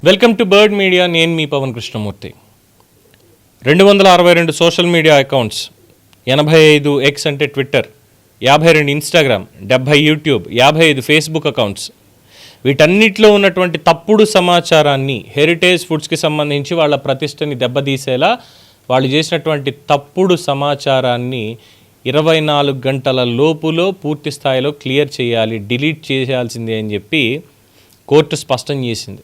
Welcome to Bird Media. నేను మీ Pavan Krishnamurthy. 262 social media accounts, 85 X అంటే Twitter, 52 Instagram, 70 YouTube, 55 Facebook accounts, వీటన్నిటిలో ఉన్నటువంటి తప్పుడు సమాచారాన్ని హెరిటేజ్ ఫుడ్స్కి సంబంధించి వాళ్ళ ప్రతిష్టని దెబ్బతీసేలా వాళ్ళు చేసినటువంటి తప్పుడు సమాచారాన్ని 24 గంటల లోపులో పూర్తి స్థాయిలో క్లియర్ చేయాలి, డిలీట్ చేయాల్సిందే అని చెప్పి కోర్టు స్పష్టం చేసింది.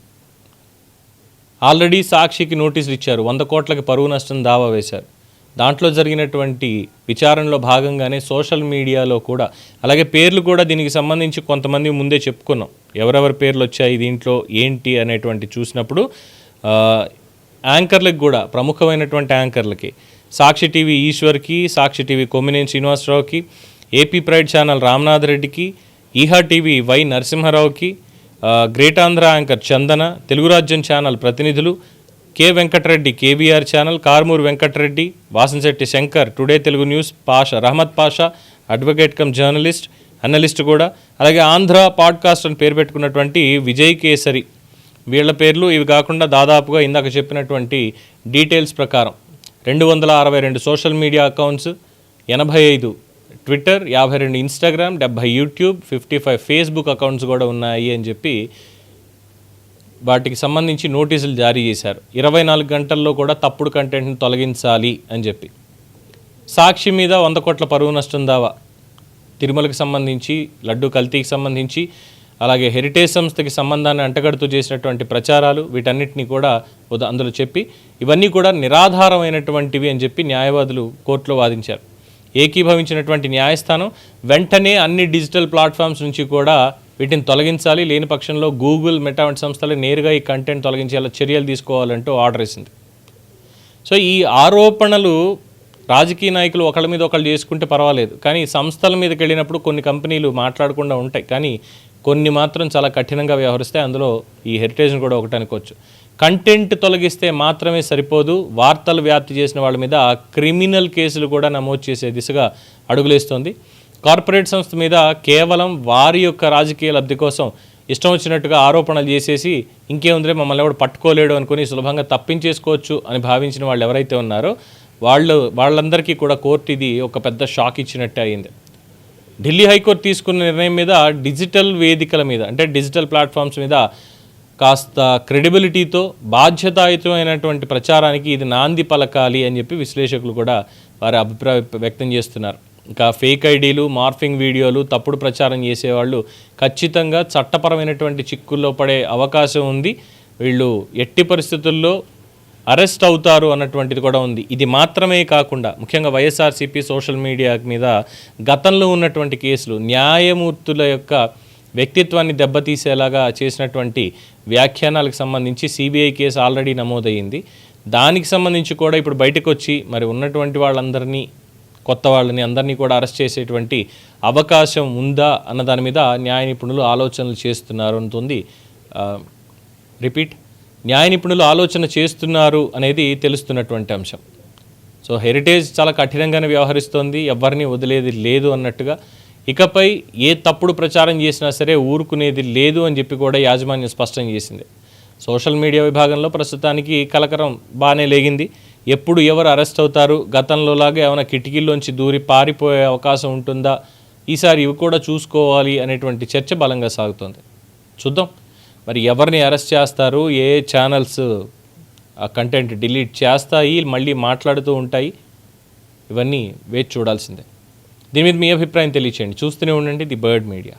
ఆల్రెడీ సాక్షికి నోటీసులు ఇచ్చారు, 100 కోట్లకి పరువు నష్టం దావా వేశారు. దాంట్లో జరిగినటువంటి విచారణలో భాగంగానే సోషల్ మీడియాలో కూడా, అలాగే పేర్లు కూడా దీనికి సంబంధించి కొంతమంది ముందే చెప్పుకున్నాం, ఎవరెవరి పేర్లు వచ్చాయి దీంట్లో ఏంటి అనేటువంటి చూసినప్పుడు యాంకర్లకు కూడా, ప్రముఖమైనటువంటి యాంకర్లకి, సాక్షి టీవీ ఈశ్వర్కి, సాక్షి టీవీ కొమ్మినేని శ్రీనివాసరావుకి, ఏపీ ప్రైడ్ ఛానల్ రామ్నాథ్ రెడ్డికి, ఈహా టీవీ వై నరసింహారావుకి, great Andhra anchor Chandana, Telugu Rajyam channel ప్రతినిధులు, K Venkatareddy KBR channel, Karmoor Venkatareddy, Vasamsetti Shankar today Telugu news, Pasha Rahamad Pasha advocate cum journalist analyst కూడా, అలాగే ఆంధ్ర పాడ్కాస్ట్ అని పేరు పెట్టుకున్నటువంటి విజయ్ కేసరి, వీళ్ళ పేర్లు. ఇవి కాకుండా దాదాపుగా ఇందాక చెప్పినటువంటి డీటెయిల్స్ ప్రకారం 262 social media accounts, 85 Twitter, 52 Instagram, 70 YouTube, 55 Facebook accounts కూడా ఉన్నాయి అని చెప్పి వాటికి సంబంధించి నోటీసులు జారీ చేశారు. 24 గంటల్లో కూడా తప్పుడు కంటెంట్ని తొలగించాలి అని చెప్పి. సాక్షి మీద 100 కోట్ల పరువు నష్టం దావా, తిరుమలకి సంబంధించి, లడ్డు కల్తీకి సంబంధించి, అలాగే హెరిటేజ్ సంస్థకి సంబంధాన్ని అంటగడుతూ చేసినటువంటి ప్రచారాలు, వీటన్నిటిని కూడా అందులో చెప్పి ఇవన్నీ కూడా నిరాధారమైనటువంటివి అని చెప్పి న్యాయవాదులు కోర్టులో వాదించారు. ఏకీభవించినటువంటి న్యాయస్థానం వెంటనే అన్ని డిజిటల్ ప్లాట్ఫామ్స్ నుంచి కూడా వీటిని తొలగించాలి, లేని పక్షంలో గూగుల్, మెటా వంటి సంస్థలు నేరుగా ఈ కంటెంట్ తొలగించేలా చర్యలు తీసుకోవాలంటూ ఆర్డర్ ఇస్తుంది. సో ఈ ఆరోపణలు రాజకీయ నాయకులు ఒకళ్ళ మీద ఒకళ్ళు చేసుకుంటే పర్వాలేదు, కానీ సంస్థల మీదకి వెళ్ళినప్పుడు కొన్ని కంపెనీలు మాట్లాడకుండా ఉంటాయి, కానీ కొన్ని మాత్రం చాలా కఠినంగా వ్యవహరిస్తాయి. అందులో ఈ హెరిటేజ్ని కూడా ఒకటి అనుకోవచ్చు. కంటెంట్ తొలగిస్తే మాత్రమే సరిపోదు, వార్తలు వ్యాప్తి చేసిన వాళ్ళ మీద క్రిమినల్ కేసులు కూడా నమోదు చేసే దిశగా అడుగులేస్తోంది. కార్పొరేట్ సంస్థ మీద కేవలం వారి యొక్క రాజకీయ లబ్ధి కోసం ఇష్టం వచ్చినట్టుగా ఆరోపణలు చేసేసి ఇంకేముందిరే మమ్మల్ని ఎవడు పట్టుకోలేడు అనుకుని సులభంగా తప్పించేసుకోవచ్చు అని భావించిన వాళ్ళు ఎవరైతే ఉన్నారో వాళ్ళందరికీ కూడా కోర్టు ఇది ఒక పెద్ద షాక్ ఇచ్చినట్టే అయింది. ఢిల్లీ హైకోర్టు తీసుకున్న నిర్ణయం మీద డిజిటల్ వేదికల మీద, అంటే డిజిటల్ ప్లాట్ఫామ్స్ మీద కాస్త క్రెడిబిలిటీతో బాధ్యతాయుతమైనటువంటి ప్రచారానికి ఇది నాంది పలకాలి అని చెప్పి విశ్లేషకులు కూడా వారి అభిప్రాయం వ్యక్తం చేస్తున్నారు. ఇంకా ఫేక్ ఐడీలు, మార్ఫింగ్ వీడియోలు, తప్పుడు ప్రచారం చేసేవాళ్ళు ఖచ్చితంగా చట్టపరమైనటువంటి చిక్కుల్లో పడే అవకాశం ఉంది. వీళ్ళు ఎట్టి పరిస్థితుల్లో అరెస్ట్ అవుతారు అన్నటువంటిది కూడా ఉంది. ఇది మాత్రమే కాకుండా ముఖ్యంగా వైఎస్ఆర్సీపీ సోషల్ మీడియా మీద గతంలో ఉన్నటువంటి కేసులు, న్యాయమూర్తుల యొక్క వ్యక్తిత్వాన్ని దెబ్బతీసేలాగా చేసినటువంటి వ్యాఖ్యానాలకు సంబంధించి సిబిఐ కేసు ఆల్రెడీ నమోదయ్యింది. దానికి సంబంధించి కూడా ఇప్పుడు బయటకు వచ్చి మరి ఉన్నటువంటి వాళ్ళందరినీ, కొత్త వాళ్ళని అందరినీ కూడా అరెస్ట్ చేసేటువంటి అవకాశం ఉందా అన్న దాని మీద న్యాయ నిపుణులు ఆలోచనలు చేస్తున్నారు అంటుంది. న్యాయ నిపుణులు ఆలోచన చేస్తున్నారు అనేది తెలుస్తున్నటువంటి అంశం. సో హెరిటేజ్ చాలా కఠినంగానే వ్యవహరిస్తోంది, ఎవరిని వదిలేది లేదు అన్నట్టుగా. ఇకపై ఏ తప్పుడు ప్రచారం చేసినా సరే ఊరుకునేది లేదు అని చెప్పి కూడా యాజమాన్యం స్పష్టం చేసింది. సోషల్ మీడియా విభాగంలో ప్రస్తుతానికి కలకరం బాగానే లేగింది. ఎప్పుడు ఎవరు అరెస్ట్ అవుతారు, గతంలోలాగా ఏమైనా కిటికీల్లోంచి దూరి పారిపోయే అవకాశం ఉంటుందా, ఈసారి ఇవి కూడా చూసుకోవాలి అనేటువంటి చర్చ బలంగా సాగుతోంది. చూద్దాం మరి ఎవరిని అరెస్ట్ చేస్తారు, ఏ ఛానల్స్ ఆ కంటెంట్ డిలీట్ చేస్తాయి, మళ్ళీ మాట్లాడుతూ ఉంటాయి, ఇవన్నీ వేచి చూడాల్సిందే. దీని మీద మీ అభిప్రాయం తెలియచేయండి. చూస్తూనే ఉండండి ది బర్డ్ మీడియా.